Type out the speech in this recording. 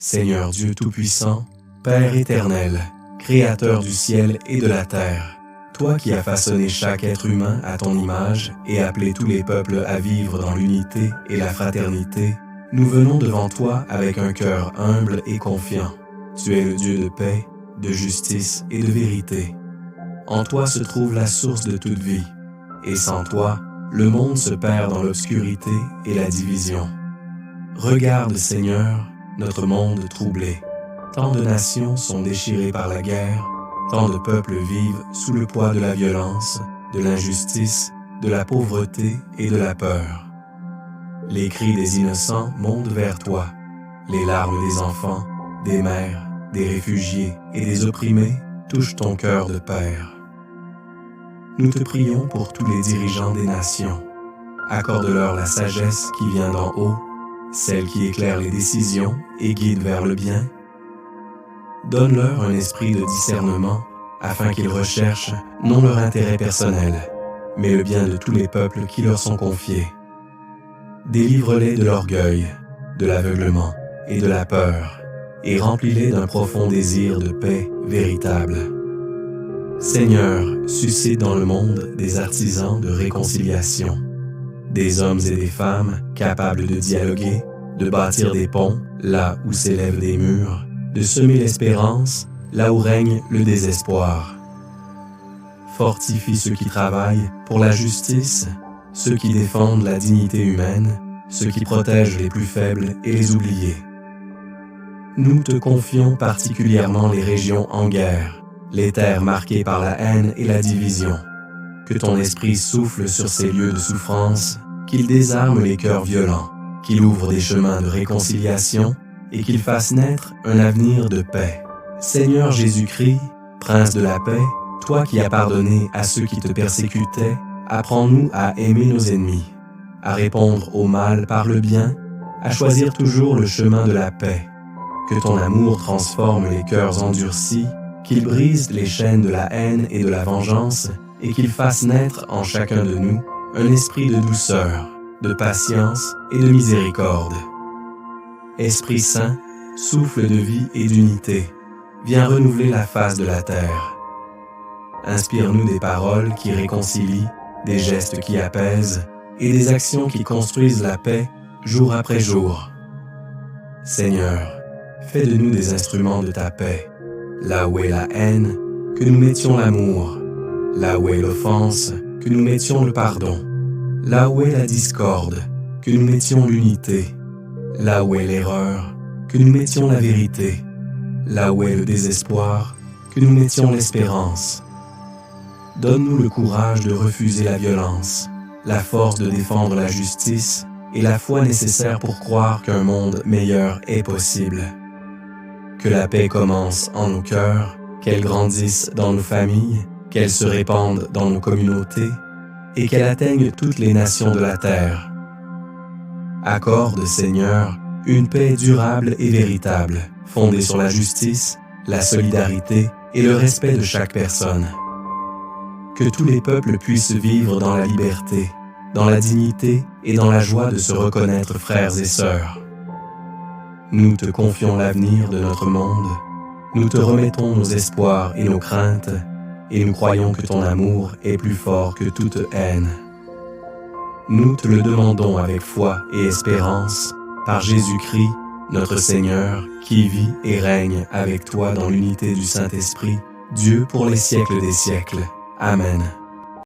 Seigneur Dieu Tout-Puissant, Père éternel, Créateur du ciel et de la terre, toi qui as façonné chaque être humain à ton image et appelé tous les peuples à vivre dans l'unité et la fraternité, nous venons devant toi avec un cœur humble et confiant. Tu es le Dieu de paix, de justice et de vérité. En toi se trouve la source de toute vie, et sans toi, le monde se perd dans l'obscurité et la division. Regarde, Seigneur, notre monde troublé. Tant de nations sont déchirées par la guerre, tant de peuples vivent sous le poids de la violence, de l'injustice, de la pauvreté et de la peur. Les cris des innocents montent vers toi, les larmes des enfants, des mères, des réfugiés et des opprimés touchent ton cœur de père. Nous te prions pour tous les dirigeants des nations. Accorde-leur la sagesse qui vient d'en haut, celle qui éclaire les décisions et guide vers le bien. Donne-leur un esprit de discernement afin qu'ils recherchent non leur intérêt personnel, mais le bien de tous les peuples qui leur sont confiés. Délivre-les de l'orgueil, de l'aveuglement et de la peur, et remplis-les d'un profond désir de paix véritable. Seigneur, suscite dans le monde des artisans de réconciliation, des hommes et des femmes capables de dialoguer, de bâtir des ponts là où s'élèvent des murs, de semer l'espérance là où règne le désespoir. Fortifie ceux qui travaillent pour la justice, ceux qui défendent la dignité humaine, ceux qui protègent les plus faibles et les oubliés. Nous te confions particulièrement les régions en guerre, les terres marquées par la haine et la division. Que ton esprit souffle sur ces lieux de souffrance, qu'il désarme les cœurs violents, qu'il ouvre des chemins de réconciliation et qu'il fasse naître un avenir de paix. Seigneur Jésus-Christ, Prince de la paix, toi qui as pardonné à ceux qui te persécutaient, apprends-nous à aimer nos ennemis, à répondre au mal par le bien, à choisir toujours le chemin de la paix. Que ton amour transforme les cœurs endurcis, qu'il brise les chaînes de la haine et de la vengeance, et qu'il fasse naître en chacun de nous un esprit de douceur, de patience et de miséricorde. Esprit Saint, souffle de vie et d'unité, viens renouveler la face de la terre. Inspire-nous des paroles qui réconcilient, des gestes qui apaisent et des actions qui construisent la paix jour après jour. Seigneur, fais de nous des instruments de ta paix. Là où est la haine, que nous mettions l'amour. Là où est l'offense, que nous mettions le pardon. Là où est la discorde, que nous mettions l'unité. Là où est l'erreur, que nous mettions la vérité. Là où est le désespoir, que nous mettions l'espérance. Donne-nous le courage de refuser la violence, la force de défendre la justice et la foi nécessaire pour croire qu'un monde meilleur est possible. Que la paix commence en nos cœurs, qu'elle grandisse dans nos familles, qu'elle se répande dans nos communautés et qu'elle atteigne toutes les nations de la terre. Accorde, Seigneur, une paix durable et véritable, fondée sur la justice, la solidarité et le respect de chaque personne. Que tous les peuples puissent vivre dans la liberté, dans la dignité et dans la joie de se reconnaître frères et sœurs. Nous te confions l'avenir de notre monde, nous te remettons nos espoirs et nos craintes, et nous croyons que ton amour est plus fort que toute haine. Nous te le demandons avec foi et espérance, par Jésus-Christ, notre Seigneur, qui vit et règne avec toi dans l'unité du Saint-Esprit, Dieu pour les siècles des siècles. Amen.